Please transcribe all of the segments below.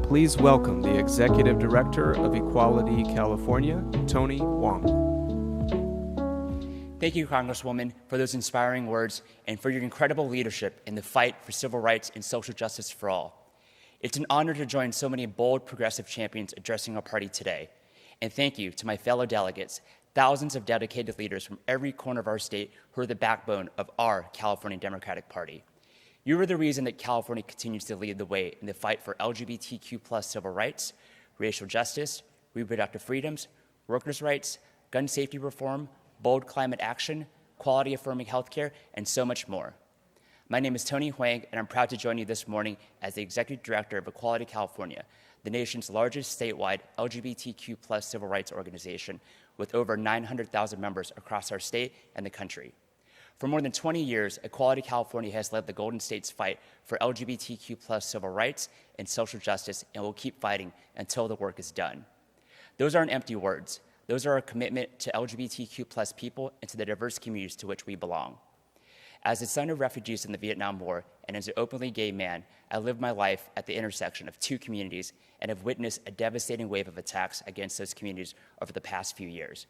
Please welcome the Executive Director of Equality California, Tony HOANG. Thank you, Congresswoman, for those inspiring words and for your incredible leadership in the fight for civil rights and social justice for all. It's an honor to join so many bold progressive champions addressing our party today. And thank you to my fellow delegates, thousands of dedicated leaders from every corner of our state who are the backbone of our California Democratic Party. You are the reason that California continues to lead the way in the fight for LGBTQ+ civil rights, racial justice, reproductive freedoms, workers' rights, gun safety reform, bold climate action, quality-affirming healthcare, and so much more. My name is Tony HOANG, and I'm proud to join you this morning as the Executive Director of Equality California, the nation's largest statewide LGBTQ+ civil rights organization with over 900,000 members across our state and the country. For more than 20 years, Equality California has led the Golden State's fight for LGBTQ+ civil rights and social justice and will keep fighting until the work is done. Those aren't empty words. Those are our commitment to LGBTQ+ people and to the diverse communities to which we belong. As the son of refugees in the Vietnam War and as an openly gay man, I lived my life at the intersection of two communities and have witnessed a devastating wave of attacks against those communities over the past few years.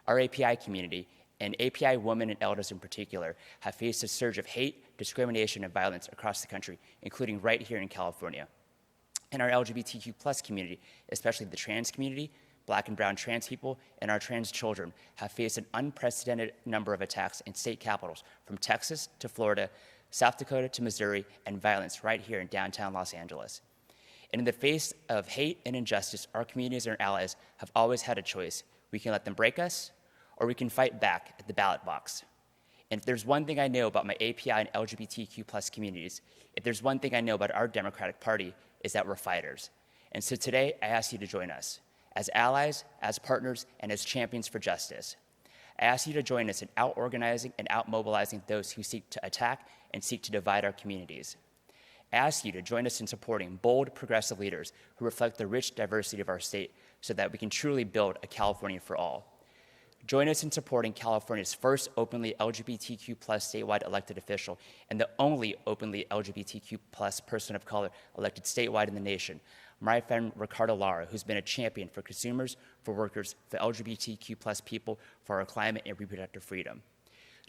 Our API community, and API women and elders in particular, have faced a surge of hate, discrimination, and violence across the country, including right here in California. In our LGBTQ+ community, especially the trans community, Black and brown trans people, and our trans children have faced an unprecedented number of attacks in state capitals, from Texas to Florida, South Dakota to Missouri, and violence right here in downtown Los Angeles. And in the face of hate and injustice, our communities and our allies have always had a choice. We can let them break us, or we can fight back at the ballot box. And if there's one thing I know about my API and LGBTQ+ communities, if there's one thing I know about our Democratic Party, is that we're fighters. And so today, I ask you to join us, as allies, as partners, and as champions for justice. I ask you to join us in out-organizing and out-mobilizing those who seek to attack and seek to divide our communities. I ask you to join us in supporting bold, progressive leaders who reflect the rich diversity of our state so that we can truly build a California for all. Join us in supporting California's first openly LGBTQ+ statewide elected official and the only openly LGBTQ+ person of color elected statewide in the nation, my friend Ricardo Lara, who's been a champion for consumers, for workers, for LGBTQ+ people, for our climate and reproductive freedom.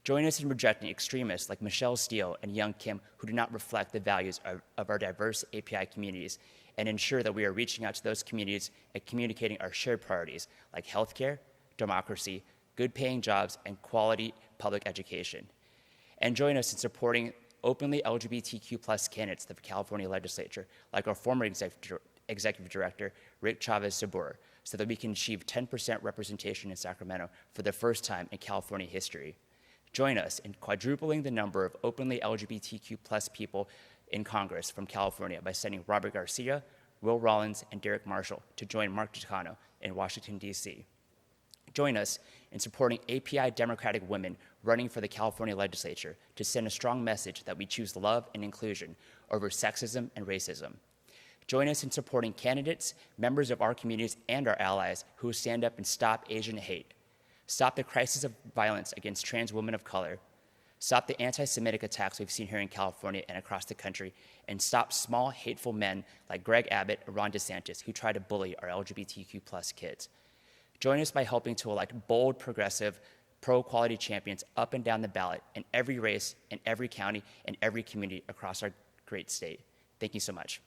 Join us in rejecting extremists like Michelle Steele and Young Kim who do not reflect the values of our diverse API communities, and ensure that we are reaching out to those communities and communicating our shared priorities like healthcare, democracy, good-paying jobs, and quality public education. And join us in supporting openly LGBTQ+ candidates of the California legislature, like our former executive director, Rick Chavez-Sabur, so that we can achieve 10% representation in Sacramento for the first time in California history. Join us in quadrupling the number of openly LGBTQ+ people in Congress from California by sending Robert Garcia, Will Rollins, and Derek Marshall to join Mark Takano in Washington, D.C. Join us in supporting API Democratic women running for the California legislature to send a strong message that we choose love and inclusion over sexism and racism. Join us in supporting candidates, members of our communities, and our allies who will stand up and stop Asian hate, stop the crisis of violence against trans women of color, stop the anti-Semitic attacks we've seen here in California and across the country, and stop small, hateful men like Greg Abbott and Ron DeSantis who try to bully our LGBTQ+ kids. Join us by helping to elect bold, progressive, pro-equality champions up and down the ballot in every race, in every county, and every community across our great state. Thank you so much.